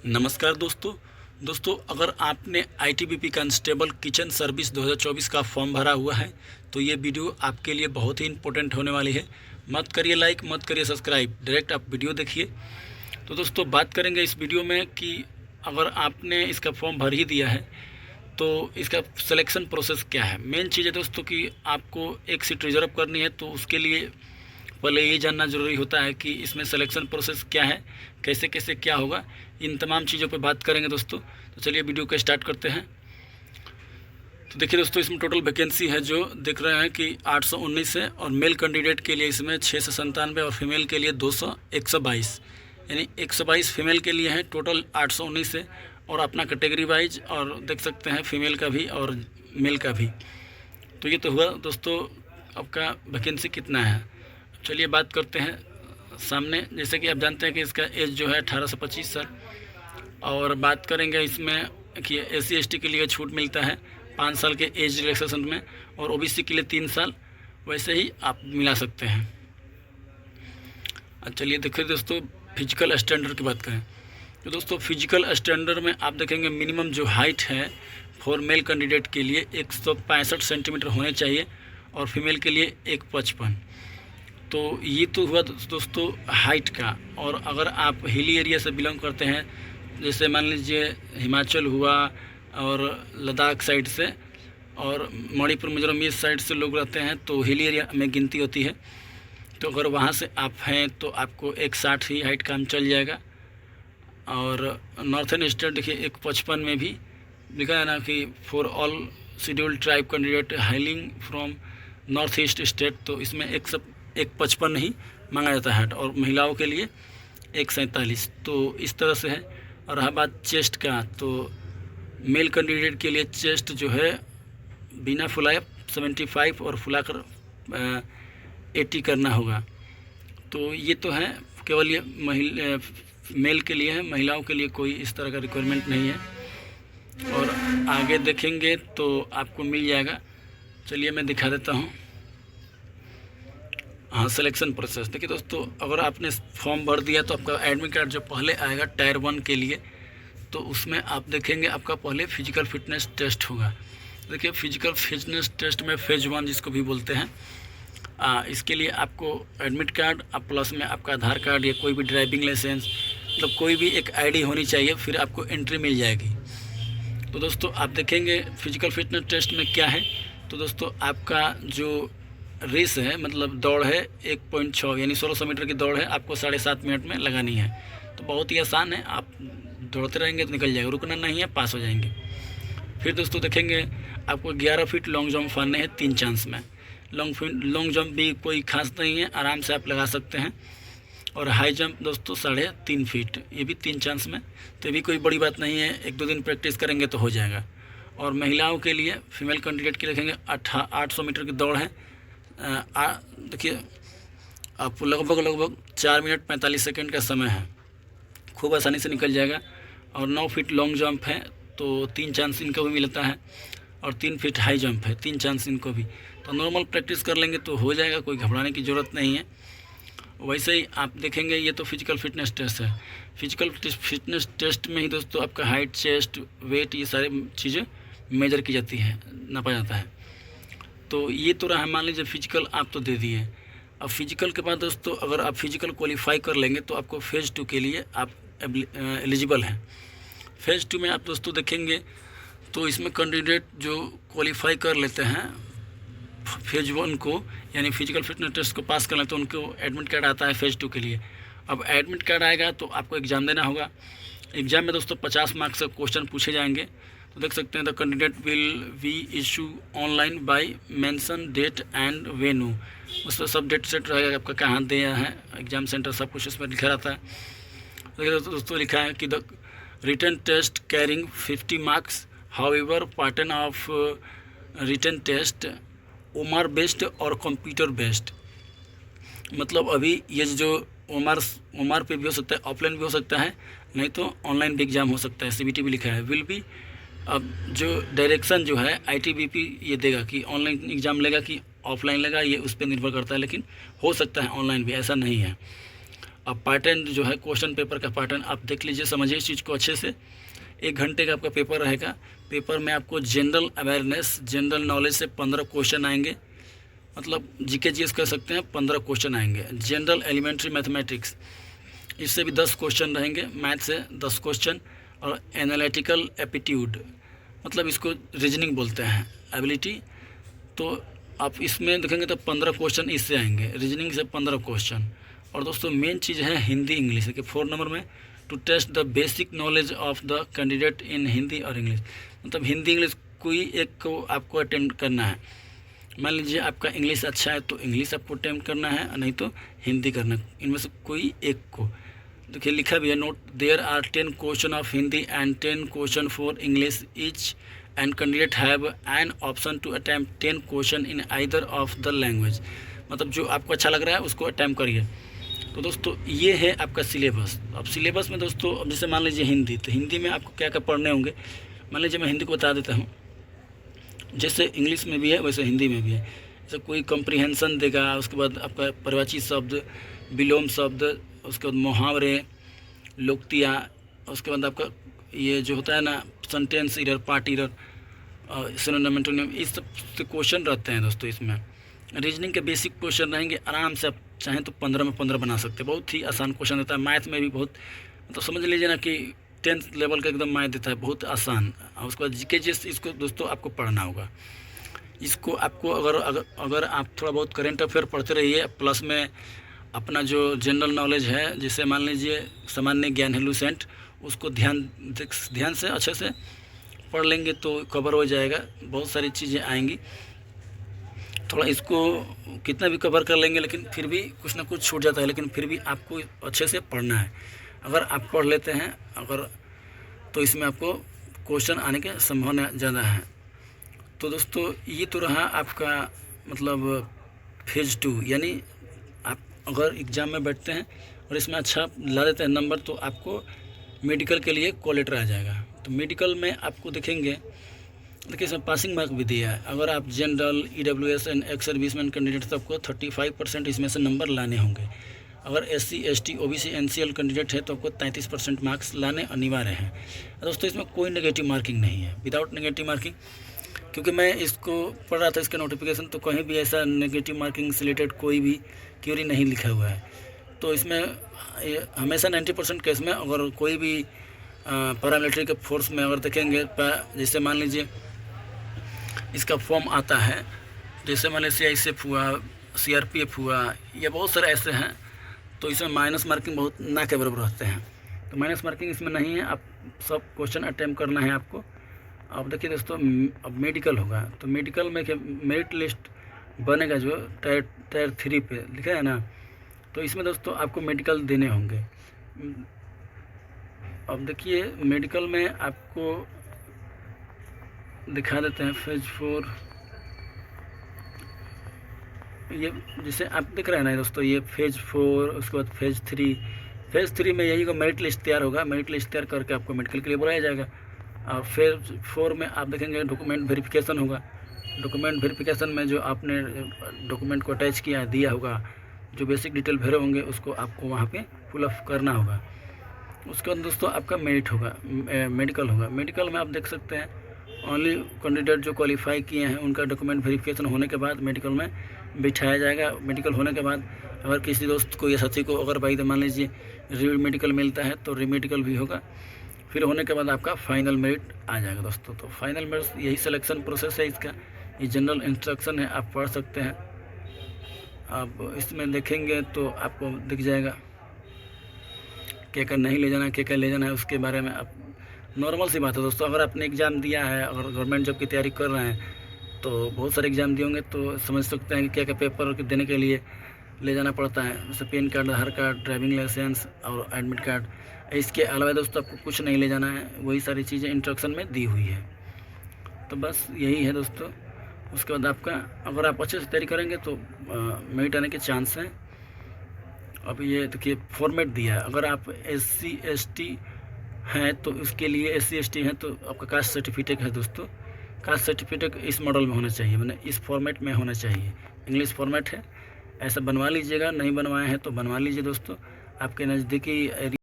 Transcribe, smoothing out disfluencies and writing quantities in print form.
नमस्कार दोस्तों, अगर आपने आईटीबीपी कांस्टेबल किचन सर्विस 2024 का फॉर्म भरा हुआ है तो ये वीडियो आपके लिए बहुत ही इंपॉर्टेंट होने वाली है। मत करिए लाइक, मत करिए सब्सक्राइब, डायरेक्ट आप वीडियो देखिए। तो दोस्तों, बात करेंगे इस वीडियो में कि अगर आपने इसका फॉर्म भर ही दिया है तो इसका सिलेक्शन प्रोसेस क्या है। मेन चीज़ है दोस्तों कि आपको एक सीट रिजर्व करनी है, तो उसके लिए पहले ये जानना ज़रूरी होता है कि इसमें सिलेक्शन प्रोसेस क्या है, कैसे कैसे क्या होगा। इन तमाम चीज़ों पे बात करेंगे दोस्तों। तो चलिए वीडियो को स्टार्ट करते हैं। तो देखिए दोस्तों, इसमें टोटल वैकेंसी है जो दिख रहे हैं कि 819 है, और मेल कैंडिडेट के लिए इसमें 697 और फीमेल के लिए 122, यानी 122 फीमेल के लिए है। टोटल 819 है, और अपना कैटेगरी वाइज और देख सकते हैं फीमेल का भी और मेल का भी। तो ये तो हुआ दोस्तों आपका वैकेंसी कितना है। चलिए बात करते हैं सामने। जैसे कि आप जानते हैं कि इसका एज जो है 18 से 25 साल, और बात करेंगे इसमें कि SC/ST के लिए छूट मिलता है 5 साल के एज रिलैक्सेशन में, और OBC के लिए 3 साल वैसे ही आप मिला सकते हैं। चलिए देखिए दोस्तों, फिजिकल स्टैंडर्ड की बात करें तो दोस्तों फिजिकल स्टैंडर्ड में आप देखेंगे मिनिमम जो हाइट है फॉर मेल कैंडिडेट के लिए 165 सेंटीमीटर होने चाहिए, और फीमेल के लिए 155। तो ये तो हुआ दोस्तों हाइट का। और अगर आप हिली एरिया से बिलोंग करते हैं, जैसे मान लीजिए हिमाचल हुआ और लद्दाख साइड से और मणिपुर मिजोरम इस साइड से लोग रहते हैं, तो हिली एरिया में गिनती होती है। तो अगर वहाँ से आप हैं तो आपको 160 ही हाइट काम चल जाएगा। और नॉर्थन स्टेट देखिए 155 में भी लिखा है ना कि for all scheduled tribe candidate हाइलिंग from north east state, तो इसमें 155 ही मांगा जाता है। और महिलाओं के लिए 147। तो इस तरह से है। और रहा बात चेस्ट का, तो मेल कैंडिडेट के लिए चेस्ट जो है बिना फुलाए 75 और फुलाकर 80 करना होगा। तो ये तो है, केवल ये मेल के लिए है, महिलाओं के लिए कोई इस तरह का रिक्वायरमेंट नहीं है। और आगे देखेंगे तो आपको मिल जाएगा। चलिए मैं दिखा देता हूँ। हाँ, सिलेक्शन प्रोसेस देखिए दोस्तों, अगर आपने फॉर्म भर दिया तो आपका एडमिट कार्ड जो पहले आएगा टायर 1 के लिए, तो उसमें आप देखेंगे आपका पहले फिजिकल फिटनेस टेस्ट होगा। देखिए फिजिकल फिटनेस टेस्ट में फेज 1 जिसको भी बोलते हैं, इसके लिए आपको एडमिट कार्ड अब प्लस में आपका आधार कार्ड या कोई भी ड्राइविंग लाइसेंस, मतलब कोई भी एक ID होनी चाहिए, फिर आपको एंट्री मिल जाएगी। तो दोस्तों आप देखेंगे फिजिकल फिटनेस टेस्ट में क्या है। तो दोस्तों आपका जो रेस है, मतलब दौड़ है 1.6 यानी 1600 मीटर की दौड़ है, आपको 7.5 मिनट में लगानी है। तो बहुत ही आसान है, आप दौड़ते रहेंगे तो निकल जाएगा, रुकना नहीं है, पास हो जाएंगे। फिर दोस्तों देखेंगे आपको 11 फीट लॉन्ग जंप फाड़ने हैं 3 चांस में। लॉन्ग जंप भी कोई खास नहीं है, आराम से आप लगा सकते हैं। और हाई जंप दोस्तों 3.5 फीट, ये भी 3 चांस में। तो ये भी कोई बड़ी बात नहीं है, 1-2 दिन प्रैक्टिस करेंगे तो हो जाएगा। और महिलाओं के लिए, फीमेल कैंडिडेट के लिए देखेंगे 800 मीटर की दौड़ है। देखिए आपको लगभग 4 मिनट 45 सेकेंड का समय है, खूब आसानी से निकल जाएगा। और 9 फीट लॉन्ग जंप है, तो 3 चांस इनको भी मिलता है। और 3 फीट हाई जंप है, 3 चांस इनको भी। तो नॉर्मल प्रैक्टिस कर लेंगे तो हो जाएगा, कोई घबराने की ज़रूरत नहीं है। वैसे ही आप देखेंगे, ये तो फिजिकल फिटनेस टेस्ट है। फिजिकल फिटनेस टेस्ट में ही दोस्तों आपका हाइट, चेस्ट, वेट, ये सारी चीज़ें मेजर की जाती है, नापा जाता है। तो ये तो रहा, मान लीजिए फिजिकल आप तो दे दिए। अब फिजिकल के बाद दोस्तों अगर आप फिजिकल क्वालिफाई कर लेंगे तो आपको फेज़ 2 के लिए आप एलिजिबल हैं। फेज़ 2 में आप दोस्तों देखेंगे तो इसमें कैंडिडेट जो क्वालिफाई कर लेते हैं फेज़ 1 को, यानी फिजिकल फिटनेस टेस्ट को पास कर लें, तो उनको एडमिट कार्ड आता है फेज़ 2 के लिए। अब एडमिट कार्ड आएगा तो आपको एग्ज़ाम देना होगा। एग्ज़ाम में दोस्तों 50 मार्क्स से क्वेश्चन पूछे जाएंगे। तो देख सकते हैं the candidate will be issue online by mention date and venue. उस पर सब डेट सेट रहेगा, आपका कहाँ दिया है, एग्ज़ाम सेंटर, सब कुछ उसमें लिखा रहता है। देखिए दोस्तों लिखा है कि the written test carrying 50 marks, however pattern of written test OMR based और कंप्यूटर बेस्ड। मतलब अभी ये जो ओमार पे भी हो सकता है, ऑफलाइन भी हो सकता है, नहीं तो ऑनलाइन भी एग्ज़ाम हो सकता है, CBT भी लिखा है, विल भी। अब जो डायरेक्शन जो है ITBP ये देगा कि ऑनलाइन एग्ज़ाम लेगा कि ऑफलाइन लेगा, ये उस पर निर्भर करता है, लेकिन हो सकता है ऑनलाइन भी, ऐसा नहीं है। अब पैटर्न जो है क्वेश्चन पेपर का पैटर्न आप देख लीजिए, समझिए इस चीज़ को अच्छे से। 1 घंटे का आपका पेपर रहेगा। पेपर में आपको जनरल अवेयरनेस, जनरल नॉलेज से 15 क्वेश्चन आएंगे, मतलब जीके जीएस कर सकते हैं, 15 क्वेश्चन आएंगे। जनरल एलिमेंट्री मैथमेटिक्स, इससे भी 10 क्वेश्चन रहेंगे, मैथ से 10 क्वेश्चन। और एनालिटिकल एप्टीट्यूड, मतलब इसको रीजनिंग बोलते हैं, एबिलिटी। तो आप इसमें देखेंगे तो 15 क्वेश्चन इससे आएंगे, रीजनिंग से 15 क्वेश्चन। और दोस्तों मेन चीज़ है हिंदी इंग्लिश के 4 नंबर में, to test the basic knowledge of the candidate in Hindi और इंग्लिश। मतलब हिंदी इंग्लिश कोई एक को आपको अटेम्प्ट करना है। मान लीजिए आपका इंग्लिश अच्छा है तो इंग्लिश आपको अटेम्प्ट करना है, और नहीं तो हिंदी करना है, इनमें से कोई एक को। देखिए लिखा भी है note, there are 10 question of Hindi and 10 question for English each, and candidate have an option to attempt 10 question in either of the language. मतलब जो आपको अच्छा लग रहा है उसको अटेम्प्ट करिए। तो दोस्तों ये है आपका सिलेबस। अब सिलेबस में दोस्तों, अब जैसे मान लीजिए हिंदी, तो हिंदी में आपको क्या क्या पढ़ने होंगे। मान लीजिए मैं हिंदी को बता देता हूँ, जैसे इंग्लिश में भी है वैसे हिंदी में भी है। जैसे कोई कॉम्प्रिहेंसन देगा, उसके बाद आपका परिवाची शब्द, विलोम शब्द, उसके बाद मुहावरे, लोकतियाँ, उसके बाद आपका ये जो होता है ना sentence error, part error, synonym antonym, इस सब से क्वेश्चन रहते हैं दोस्तों। इसमें रीजनिंग के बेसिक क्वेश्चन रहेंगे, आराम से आप चाहें तो 15 में 15 बना सकते हैं। बहुत ही आसान क्वेश्चन देता है। मैथ में भी बहुत, मतलब समझ लीजिए ना कि 10th लेवल का एकदम मैथ देता है, बहुत आसान। और उसके बाद जीके जीएस, इसको दोस्तों आपको पढ़ना होगा। इसको आपको अगर आप थोड़ा बहुत करेंट अफेयर पढ़ते रहिए, प्लस में अपना जो जनरल नॉलेज है, जैसे मान लीजिए सामान्य ज्ञान है लूसेंट, उसको ध्यान से अच्छे से पढ़ लेंगे तो कवर हो जाएगा। बहुत सारी चीज़ें आएंगी, थोड़ा इसको कितना भी कवर कर लेंगे लेकिन फिर भी कुछ ना कुछ छूट जाता है, लेकिन फिर भी आपको अच्छे से पढ़ना है। अगर आप पढ़ लेते हैं तो इसमें आपको क्वेश्चन आने की संभावना ज़्यादा है। तो दोस्तों ये तो रहा आपका मतलब फेज़ 2, यानी आप अगर एग्ज़ाम में बैठते हैं और इसमें अच्छा ला देते हैं नंबर, तो आपको मेडिकल के लिए कॉल लेटर आ जाएगा। तो मेडिकल में आपको देखेंगे, देखिए इसमें पासिंग मार्क भी दिया है। अगर आप general, EWS and ex serviceman candidate, तो आपको 35% इसमें से नंबर लाने होंगे। अगर SC, ST, OBC, NCL candidate है तो आपको 33% मार्क्स लाने अनिवार्य हैं। दोस्तों इसमें कोई नेगेटिव मार्किंग नहीं है, विदाउट नेगेटिव मार्किंग। क्योंकि मैं इसको पढ़ रहा था इसका नोटिफिकेशन, तो कहीं भी ऐसा नेगेटिव मार्किंग से रिलेटेड कोई भी क्यूरी नहीं लिखा हुआ है। तो इसमें हमेशा 90% केस में अगर कोई भी पैरामिलिट्री के फोर्स में अगर देखेंगे, जैसे मान लीजिए इसका फॉर्म आता है, जैसे मान लीजिए CISF हुआ, CRPF हुआ, या बहुत सारे ऐसे हैं, तो इसमें माइनस मार्किंग बहुत ना के बराबर रहते हैं। तो माइनस मार्किंग इसमें नहीं है, आप सब क्वेश्चन अटेम्प्ट करना है आपको। अब देखिए दोस्तों, अब मेडिकल होगा तो मेडिकल में मेरिट लिस्ट बनेगा जो टायर 3 पे लिखा है ना, तो इसमें दोस्तों आपको मेडिकल देने होंगे। अब देखिए मेडिकल में आपको दिखा देते हैं फेज़ 4, ये जैसे आप देख रहे हैं ना दोस्तों, ये फेज़ 4, उसके बाद फेज़ 3। फेज़ 3 में यही को मेरिट लिस्ट तैयार होगा, मेरिट लिस्ट तैयार करके आपको मेडिकल के लिए बुलाया जाएगा। और फेज़ 4 में आप देखेंगे डॉक्यूमेंट वेरिफिकेशन होगा। डॉक्यूमेंट वेरिफिकेशन में जो आपने डॉक्यूमेंट को अटैच दिया होगा, जो बेसिक डिटेल भरे होंगे उसको आपको वहाँ पे फुल अप करना होगा। उसके बाद दोस्तों आपका मेरिट होगा, मेडिकल होगा। मेडिकल में आप देख सकते हैं ओनली कैंडिडेट जो क्वालिफाई किए हैं उनका डॉक्यूमेंट वेरिफिकेशन होने के बाद मेडिकल में बिठाया जाएगा। मेडिकल होने के बाद अगर किसी दोस्त को या साथी को अगर भाई मान लीजिए री मेडिकल मिलता है तो री मेडिकल भी होगा। फिर होने के बाद आपका फाइनल मेरिट आ जाएगा दोस्तों। तो फाइनल मेरिट यही सिलेक्शन प्रोसेस है इसका, ये जनरल इंस्ट्रक्शन है, आप पढ़ सकते हैं। आप इसमें देखेंगे तो आपको दिख जाएगा क्या क्या नहीं ले जाना है, क्या क्या ले जाना है, उसके बारे में आप नॉर्मल सी बात है दोस्तों। अगर आपने एग्ज़ाम दिया है, अगर गवर्नमेंट जॉब की तैयारी कर रहे हैं तो बहुत सारे एग्ज़ाम दिए होंगे तो समझ सकते हैं कि क्या क्या पेपर देने के लिए ले जाना पड़ता है, जैसे पैन कार्ड, आधार कार्ड, ड्राइविंग लाइसेंस और एडमिट कार्ड। इसके अलावा दोस्तों आपको कुछ नहीं ले जाना है, वही सारी चीज़ें इंस्ट्रक्शन में दी हुई है। तो बस यही है दोस्तों। उसके बाद आपका अगर आप अच्छे से तैयारी करेंगे तो मेरिट आने के चांस हैं। अब ये देखिए फॉर्मेट दिया है, अगर आप SC ST हैं तो उसके लिए, SC ST हैं तो आपका कास्ट सर्टिफिकेट है दोस्तों। कास्ट सर्टिफिकेट इस मॉडल में होना चाहिए, मैंने इस फॉर्मेट में होना चाहिए। इंग्लिश फॉर्मेट है, ऐसा बनवा लीजिएगा, नहीं बनवाए हैं तो बनवा लीजिए दोस्तों। आपके नज़दीकी एरिया